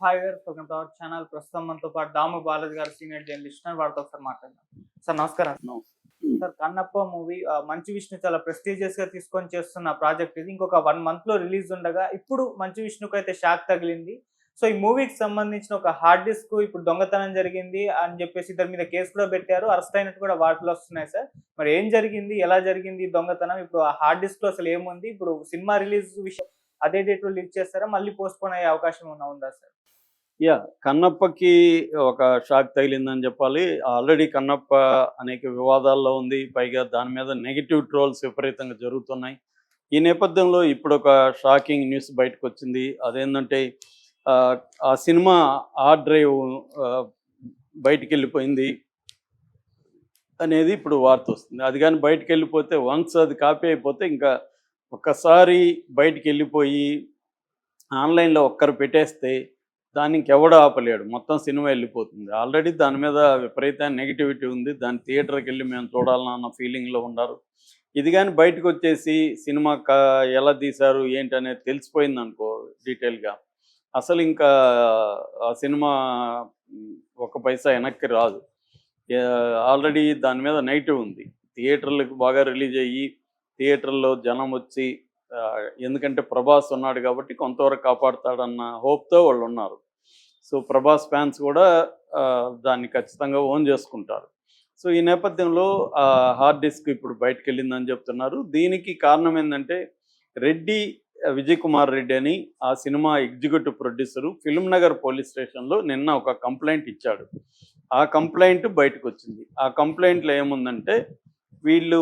Hi viewers, welcome to our channel. ప్రస్తుతం మనతో పాటు దాము బాలాజీ గారు సీనియర్ జర్నలిస్ట్ ఉన్నారు. వారితో ఒకసారి మాట్లాడదాం. సార్ నమస్కారం. No. Sir, Kannappa movie Manchu Vishnu చాలా ప్రెస్టీజియస్ గా తీసుకొని చేస్తున్న ప్రాజెక్ట్ ఇది. ఇంకొక 1 మంత్ లో రిలీజ్ ఉండగా ఇప్పుడు మంచు విష్ణుకు అయితే షాక్ తగిలింది. సో ఈ మూవీకి సంబంధించిన ఒక హార్డ్ డిస్క్ ఇప్పుడు దొంగతనం జరిగింది అని చెప్పేసి ఇద్దరి మీద కేసు కూడా పెట్టారు. అరెస్ట్ అయినట్టు కూడా వార్తలు వస్తున్నాయి సార్. మరి ఏం జరిగింది, ఎలా జరిగింది ఈ దొంగతనం, ఇప్పుడు ఆ హార్డ్ డిస్క్ లో అసలు ఏముంది, ఇప్పుడు సినిమా రిలీజ్ విషయం అదే డేట్ లో రిలీజ్ చేస్తారా, మళ్ళీ పోస్ట్ పోన్ అయ్యే అవకాశం ఉందా సార్? కన్నప్పకి ఒక షాక్ తగిలిందని చెప్పాలి. ఆల్రెడీ కన్నప్ప అనేక వివాదాల్లో ఉంది. పైగా దాని మీద నెగిటివ్ ట్రోల్స్ విపరీతంగా జరుగుతున్నాయి. ఈ నేపథ్యంలో ఇప్పుడు ఒక షాకింగ్ న్యూస్ బయటకు వచ్చింది. అదేంటంటే ఆ సినిమా హార్డ్ డ్రైవ్ బయటికి వెళ్ళిపోయింది అనేది ఇప్పుడు వార్త వస్తుంది. అది కానీ బయటికి వెళ్ళిపోతే, వన్స్ అది కాపీ అయిపోతే ఇంకా ఒక్కసారి బయటికి వెళ్ళిపోయి ఆన్లైన్లో ఒక్కరు పెట్టేస్తే దాన్ని ఇంకెవడ ఆపలేడు. మొత్తం సినిమా వెళ్ళిపోతుంది. ఆల్రెడీ దాని మీద విపరీతమైన నెగిటివిటీ ఉంది. దాని థియేటర్కి వెళ్ళి మేము చూడాలన్న ఫీలింగ్లో ఉన్నారు. ఇది కానీ బయటకు వచ్చేసి సినిమా ఎలా తీశారు ఏంటి అనేది తెలిసిపోయింది అనుకో డీటెయిల్గా, అసలు ఇంకా ఆ సినిమా ఒక పైసా వెనక్కి రాదు. ఆల్రెడీ దాని మీద నెగిటివ్ ఉంది. థియేటర్లకు బాగా రిలీజ్ అయ్యి థియేటర్లో జనం వచ్చి, ఎందుకంటే ప్రభాస్ ఉన్నాడు కాబట్టి కొంతవరకు కాపాడుతాడన్న హోప్తో వాళ్ళు ఉన్నారు. సో ప్రభాస్ ఫ్యాన్స్ కూడా దాన్ని ఖచ్చితంగా ఓన్ చేసుకుంటారు. సో ఈ నేపథ్యంలో హార్డ్ డిస్క్ ఇప్పుడు బయటకు వెళ్ళిందని చెప్తున్నారు. దీనికి కారణం ఏంటంటే, రెడ్డి విజయ్ కుమార్ రెడ్డి అని ఆ cinema executive producer film Nagar police స్టేషన్లో నిన్న ఒక కంప్లైంట్ ఇచ్చాడు. ఆ కంప్లైంట్ బయటకు వచ్చింది. ఆ కంప్లైంట్లో ఏముందంటే, వీళ్ళు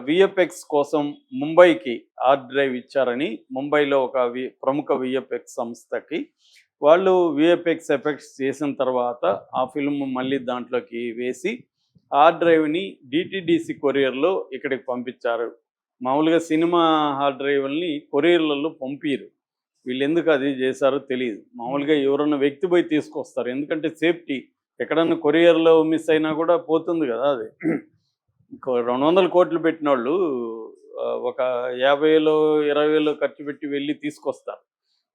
విఎఫ్ఎక్స్ కోసం ముంబైకి హార్డ్ డ్రైవ్ ఇచ్చారని, ముంబైలో ఒక ప్రముఖ విఎఫ్ఎక్స్ సంస్థకి వాళ్ళు విఎఫ్ఎక్స్ ఎఫెక్ట్స్ చేసిన తర్వాత ఆ ఫిల్మ్ మళ్ళీ దాంట్లోకి వేసి హార్డ్ డ్రైవ్ని డిటిడిసి కొరియర్లో ఇక్కడికి పంపించారు. మామూలుగా సినిమా హార్డ్ డ్రైవ్ని కొరియర్లలో పంపిరు. వీళ్ళు ఎందుకు అది చేశారో తెలియదు. మామూలుగా ఎవరన్నా వ్యక్తి పోయి తీసుకొస్తారు, ఎందుకంటే సేఫ్టీ. ఎక్కడన్నా కొరియర్లో మిస్ అయినా కూడా పోతుంది కదా అది. 200 కోట్లు పెట్టిన వాళ్ళు ఒక 50,000 20,000 ఖర్చు పెట్టి వెళ్ళి తీసుకొస్తారు.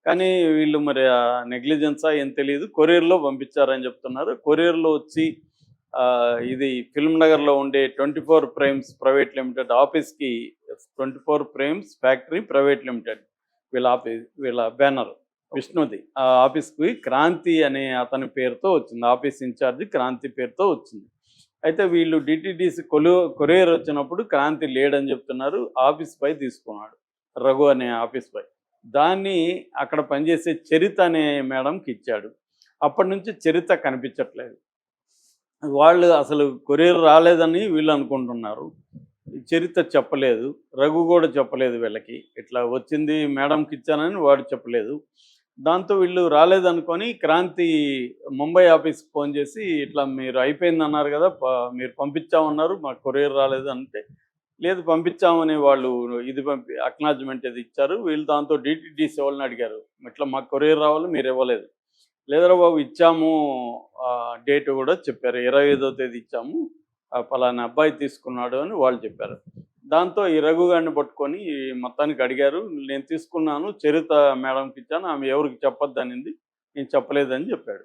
కానీ వీళ్ళు మరి ఆ నెగ్లిజెన్సా ఏం తెలియదు, కొరియర్లో పంపించారని చెప్తున్నారు. కొరియర్లో వచ్చి ఇది ఫిల్మ్ నగర్లో ఉండే 24 ప్రైమ్స్ ప్రైవేట్ లిమిటెడ్ ఆఫీస్కి, 24 ప్రైమ్స్ ఫ్యాక్టరీ ప్రైవేట్ లిమిటెడ్ వీళ్ళ బ్యానర్ విష్ణుది, ఆ ఆఫీస్కి క్రాంతి అనే అతని పేరుతో వచ్చింది. ఆఫీస్ ఇన్ఛార్జ్ క్రాంతి పేరుతో వచ్చింది. అయితే వీళ్ళు డిటిడిసి కొరియర్ వచ్చినప్పుడు క్రాంతి లేడని చెప్తున్నారు. ఆఫీస్ పై తీసుకున్నాడు, రఘు అనే ఆఫీస్ పై. దాన్ని అక్కడ పనిచేసే చరిత అనే మేడంకి ఇచ్చాడు. అప్పటి నుంచి చరిత కనిపించట్లేదు. వాళ్ళు అసలు కొరియర్ రాలేదని వీళ్ళు అనుకుంటున్నారు. చరిత చెప్పలేదు, రఘు కూడా చెప్పలేదు వీళ్ళకి. ఇట్లా వచ్చింది మేడంకి ఇచ్చానని వాడు చెప్పలేదు. దాంతో వీళ్ళు రాలేదనుకొని క్రాంతి ముంబై ఆఫీస్కి ఫోన్ చేసి, ఇట్లా మీరు అయిపోయింది అన్నారు కదా, మీరు పంపించామన్నారు, మాకు కొరియర్ రాలేదు అంటే, లేదు పంపించామని వాళ్ళు ఇది అక్నాలజ్మెంట్ ఇది ఇచ్చారు. వీళ్ళు దాంతో డిటిడిసి వాళ్ళని అడిగారు, ఇట్లా మాకు కొరియర్ రావాలి, మీరు ఇవ్వలేదు. లేదరా బాబు ఇచ్చాము, డేట్ కూడా చెప్పారు, 25వ తేదీ ఇచ్చాము, పలానా అబ్బాయి తీసుకున్నాడు అని వాళ్ళు చెప్పారు. దాంతో ఈ రఘు గారిని పట్టుకొని మొత్తానికి అడిగారు. నేను తీసుకున్నాను, చరిత మేడంకి ఇచ్చాను, ఆమె ఎవరికి చెప్పొద్దనింది, నేను చెప్పలేదని చెప్పాడు.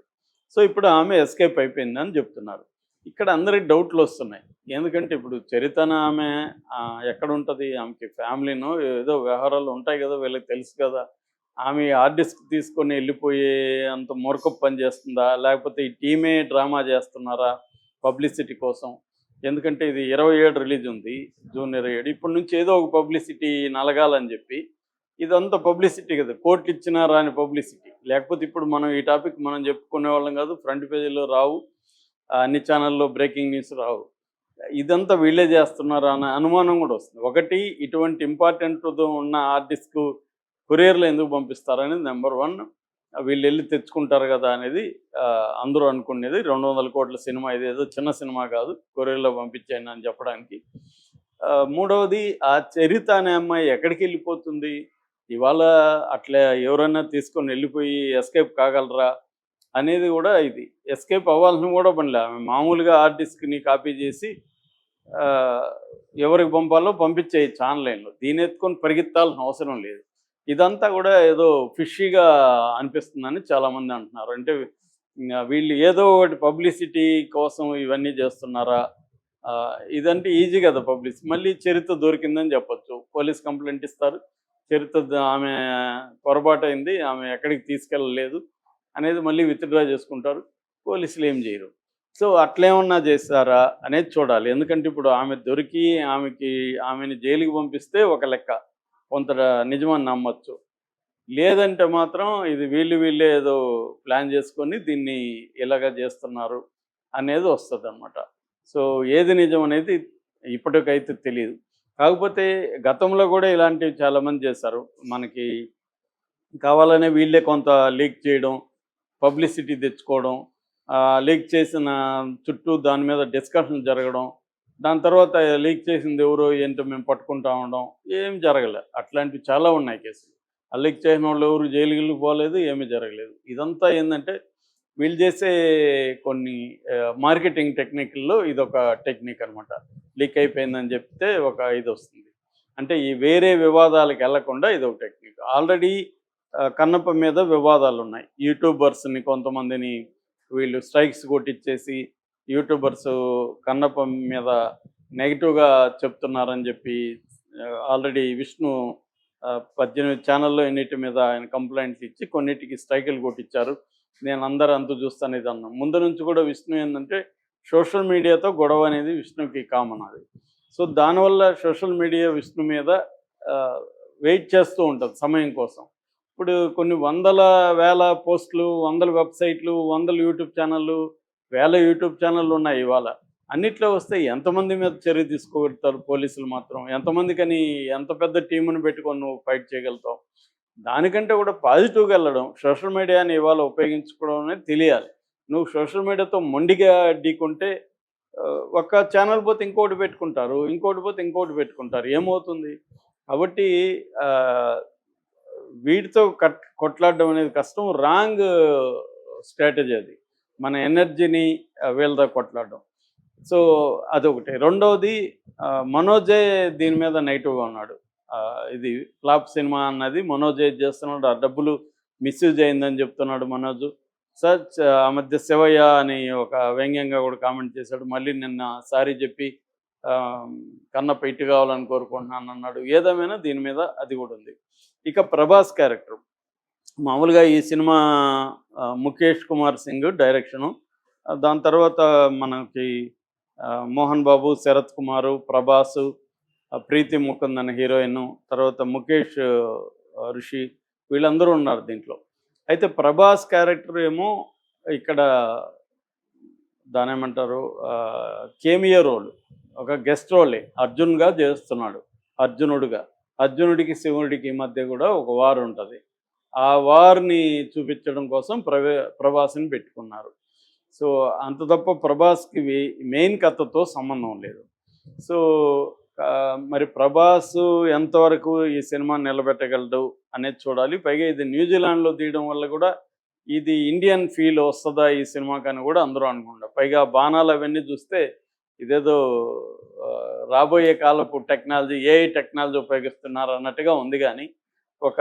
సో ఇప్పుడు ఆమె ఎస్కేప్ అయిపోయిందని చెప్తున్నారు. ఇక్కడ అందరికి డౌట్లు వస్తున్నాయి. ఎందుకంటే ఇప్పుడు చరితన ఆమె ఎక్కడ ఉంటుంది, ఆమెకి ఫ్యామిలీనో ఏదో వ్యవహారాలు ఉంటాయి కదా, వీళ్ళకి తెలుసు కదా. ఆమె ఆర్టిస్ట్ తీసుకొని వెళ్ళిపోయే అంత మూర్ఖపు పని చేస్తుందా, లేకపోతే ఈ టీమే డ్రామా చేస్తున్నారా పబ్లిసిటీ కోసం? ఎందుకంటే ఇది 27 రిలీజ్ ఉంది, జూన్ 27. ఇప్పటి నుంచి ఏదో ఒక పబ్లిసిటీ నలగాలని చెప్పి, ఇదంతా పబ్లిసిటీ కదా, కోట్లు ఇచ్చినా రాని పబ్లిసిటీ. లేకపోతే ఇప్పుడు మనం ఈ టాపిక్ మనం చెప్పుకునే వాళ్ళం కాదు, ఫ్రంట్ పేజీలో రావు, అన్ని ఛానల్లో బ్రేకింగ్ న్యూస్ రావు. ఇదంతా వీళ్ళే చేస్తున్నారా అనే అనుమానం కూడా వస్తుంది. ఒకటి, ఇటువంటి ఇంపార్టెంట్ ఉన్న ఆర్టిస్ట్కు కొరియర్లో ఎందుకు పంపిస్తారనేది నెంబర్ 1. వీళ్ళు వెళ్ళి తెచ్చుకుంటారు కదా అనేది అందరూ అనుకునేది. 200 కోట్ల సినిమా, ఇదేదో చిన్న సినిమా కాదు, కొరియర్లో పంపించాను అని చెప్పడానికి. మూడవది, ఆ చరిత అనే అమ్మాయి ఎక్కడికి వెళ్ళిపోతుంది ఇవాళ? అట్లా ఎవరైనా తీసుకొని వెళ్ళిపోయి ఎస్కేప్ కాగలరా అనేది కూడా ఇది. ఎస్కేప్ అవ్వాల్సిన కూడా పనిలే. ఆమె మామూలుగా ఆర్టిస్ట్ని కాపీ చేసి ఎవరికి పంపాలో పంపించేయచ్చు ఆన్లైన్లో. దీని ఎత్తుకొని పరిగెత్తాల్సిన అవసరం లేదు. ఇదంతా కూడా ఏదో ఫిషీగా అనిపిస్తుందని చాలామంది అంటున్నారు. అంటే వీళ్ళు ఏదో ఒకటి పబ్లిసిటీ కోసం ఇవన్నీ చేస్తున్నారా? ఇదంటే ఈజీ కదా పబ్లిసిటీ. మళ్ళీ చరిత్ర దొరికిందని చెప్పొచ్చు. పోలీస్ కంప్లైంట్ ఇస్తారు. ఆమె పొరపాటైంది, ఆమె ఎక్కడికి తీసుకెళ్ళలేదు అనేది మళ్ళీ విత్‌డ్రా చేసుకుంటారు. పోలీసులు ఏం చేయరు. సో అట్లేమన్నా చేశారా అనేది చూడాలి. ఎందుకంటే ఇప్పుడు ఆమె దొరికి ఆమెని జైలుకి పంపిస్తే ఒక లెక్క. కొంత నిజమని నమ్మొచ్చు. లేదంటే మాత్రం ఇది వీళ్ళే ఏదో ప్లాన్ చేసుకొని దీన్ని ఇలాగ చేస్తున్నారు అనేది వస్తదనమాట. సో ఏది నిజం అనేది ఇప్పటికైతే తెలీదు. కాకపోతే గతంలో కూడా ఇలాంటివి చాలామంది చేశారు. మనకి కావాలనే వీళ్ళే కొంత లీక్ చేయడం, పబ్లిసిటీ తెచ్చుకోవడం, లీక్ చేసిన చుట్టూ దాని మీద డిస్కషన్ జరగడం, దాని తర్వాత లీక్ చేసింది ఎవరో ఏంటో మేము పట్టుకుంటా ఉండడం, ఏం జరగలే. అట్లాంటివి చాలా ఉన్నాయి కేసులు. ఆ లీక్ చేసిన వాళ్ళు ఎవరు జైలుకి పోలేదు, ఏమీ జరగలేదు. ఇదంతా ఏంటంటే వీళ్ళు చేసే కొన్ని మార్కెటింగ్ టెక్నిక్‌ల్లో ఇదొక టెక్నిక్ అనమాట. లీక్ అయిపోయిందని చెప్తే ఒక ఇది వస్తుంది. అంటే ఈ వేరే వివాదాలకు వెళ్లకుండా ఇదొక టెక్నిక్. ఆల్రెడీ కన్నప్ప మీద వివాదాలు ఉన్నాయి. యూట్యూబర్స్‌ని కొంతమందిని వీళ్ళు స్ట్రైక్స్ కొట్టించేసి యూట్యూబర్స్ కన్నప్ప మీద నెగిటివ్‌గా చెప్తున్నారని చెప్పి ఆల్రెడీ విష్ణు 18 ఛానల్లో ఎన్నిటి మీద ఆయన కంప్లైంట్లు ఇచ్చి కొన్నిటికి స్ట్రైకులు కొట్టించారు. నేను అందరూ అంతు చూస్తాను ఇది అన్నా. ముందు నుంచి కూడా విష్ణు ఏంటంటే సోషల్ మీడియాతో గొడవ అనేది విష్ణుకి కామన్ అది. సో దానివల్ల సోషల్ మీడియా విష్ణు మీద వెయిట్ చేస్తూ ఉంటుంది సమయం కోసం. ఇప్పుడు కొన్ని వేల పోస్టులు, వందల వెబ్సైట్లు, వందల యూట్యూబ్ ఛానళ్ళు, వేల యూట్యూబ్ ఛానళ్ళు ఉన్నాయి ఇవాళ. అన్నిట్లో వస్తే ఎంతమంది మీద చర్య తీసుకోగలుగుతారు పోలీసులు మాత్రం? ఎంతమందికని ఎంత పెద్ద టీముని పెట్టుకొని నువ్వు ఫైట్ చేయగలుగుతావు? దానికంటే కూడా పాజిటివ్‌గా వెళ్ళడం, సోషల్ మీడియాని ఇవాళ ఉపయోగించుకోవడం అనేది తెలియాలి. నువ్వు సోషల్ మీడియాతో మొండిగా ఢీకొంటే ఒక ఛానల్ పోతే ఇంకోటి పెట్టుకుంటారు, ఇంకోటి పోతే ఇంకోటి పెట్టుకుంటారు. ఏమవుతుంది? కాబట్టి వీటితో కొట్లాడడం అనేది కష్టం. రాంగ్ స్ట్రాటజీ అది. మన ఎనర్జీని వీళ్ళతో కొట్లాడడం. సో అదొకటి. రెండవది మనోజే దీని మీద నెగిటివ్‌గా ఉన్నాడు. ఇది ఫ్లాప్ సినిమా అన్నది మనోజే చేస్తున్నాడు. ఆ డబ్బులు మిస్‌యూజ్ అయిందని చెప్తున్నాడు మనోజు. ఆ మధ్య శివయ్య అని ఒక వ్యంగ్యంగా కూడా కామెంట్ చేశాడు. మళ్ళీ నిన్న సారీ చెప్పి కన్నప్ప హిట్ కావాలని కోరుకుంటున్నాను అన్నాడు. ఏదేమైనా దీని మీద అది కూడా ఉంది. ఇక ప్రభాస్ క్యారెక్టర్ మామూలుగా ఈ సినిమా ముఖేష్ కుమార్ సింగ్ డైరెక్షను. దాని తర్వాత మనకి మోహన్ బాబు, శరత్ కుమారు, ప్రభాసు, ప్రీతి ముకుంద్ అనే హీరోయిన్, తర్వాత ముఖేష్ ఋషి వీళ్ళందరూ ఉన్నారు దీంట్లో. అయితే ప్రభాస్ క్యారెక్టర్ ఏమో ఇక్కడ దానేమంటారు కేమియో రోల్, ఒక గెస్ట్ రోలే అర్జున్గా చేస్తున్నాడు. అర్జునుడికి శివుడికి మధ్య కూడా ఒక వార్ ఉంటుంది. ఆ వార్ని చూపించడం కోసం ప్రభాస్ని పెట్టుకున్నారు. సో అంత తప్ప ప్రభాస్కి మెయిన్ కథతో సంబంధం లేదు. సో మరి ప్రభాస్ ఎంతవరకు ఈ సినిమా నిలబెట్టగలడు అనేది చూడాలి. పైగా ఇది న్యూజిలాండ్లో తీయడం వల్ల కూడా ఇది ఇండియన్ ఫీల్ వస్తుందా ఈ సినిమాకని కూడా అందరూ అనుకుంటారు. పైగా బాణాలు అవన్నీ చూస్తే ఇదేదో రాబోయే కాలపు టెక్నాలజీ, ఏఐ టెక్నాలజీ ఉపయోగిస్తున్నారు అన్నట్టుగా ఉంది. కానీ ఒక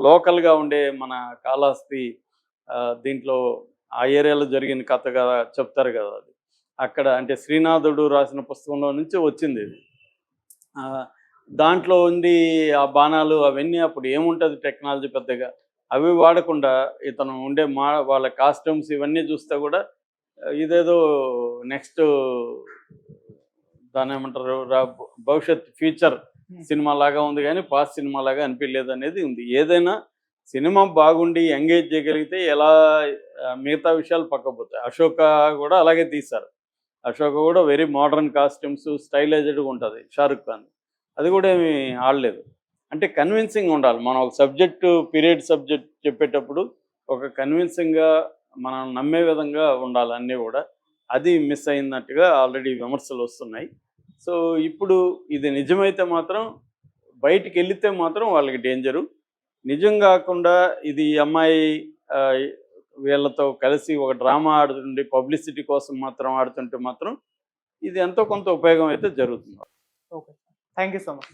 లోకల్గా ఉండే మన కాళహస్తి దీంట్లో ఆ ఏరియాలో జరిగిన కథగా చెప్తారు కదా, అది అక్కడ అంటే శ్రీనాథుడు రాసిన పుస్తకంలో నుంచి వచ్చింది ఇది. దాంట్లో ఉంది ఆ బాణాలు అవన్నీ. అప్పుడు ఏముంటుంది టెక్నాలజీ పెద్దగా, అవి వాడకుండా ఇతను ఉండే వాళ్ళ కాస్ట్యూమ్స్ ఇవన్నీ చూస్తే కూడా ఇదేదో నెక్స్ట్ దాని ఏమంటారు భవిష్యత్ ఫ్యూచర్ సినిమా లాగా ఉంది కానీ పాస్ట్ సినిమా లాగా అనిపించలేదు అనేది ఉంది. ఏదైనా సినిమా బాగుండి ఎంగేజ్ చేయగలిగితే ఎలా మిగతా విషయాలు పక్కపోతాయి. అశోక కూడా అలాగే తీశారు. అశోక కూడా వెరీ మోడర్న్ కాస్ట్యూమ్స్, స్టైలైజ్డ్గా ఉంటుంది. షారుఖ్ ఖాన్ అది కూడా ఏమి ఆడలేదు. అంటే కన్విన్సింగ్ ఉండాలి. మనం ఒక పీరియడ్ సబ్జెక్ట్ చెప్పేటప్పుడు ఒక కన్విన్సింగ్గా మనం నమ్మే విధంగా ఉండాలి అన్నీ కూడా. అది మిస్ అయినట్టుగా ఆల్రెడీ విమర్శలు వస్తున్నాయి. సో ఇప్పుడు ఇది నిజమైతే మాత్రం బయటికి వెళితే మాత్రం వాళ్ళకి డేంజరు. నిజం కాకుండా ఇది అమ్మాయి వీళ్ళతో కలిసి ఒక డ్రామా ఆడుతుంటే పబ్లిసిటీ కోసం మాత్రం ఆడుతుంటే మాత్రం ఇది ఎంతో కొంత ఉపయోగం అయితే జరుగుతుంది. Okay, thank you so much.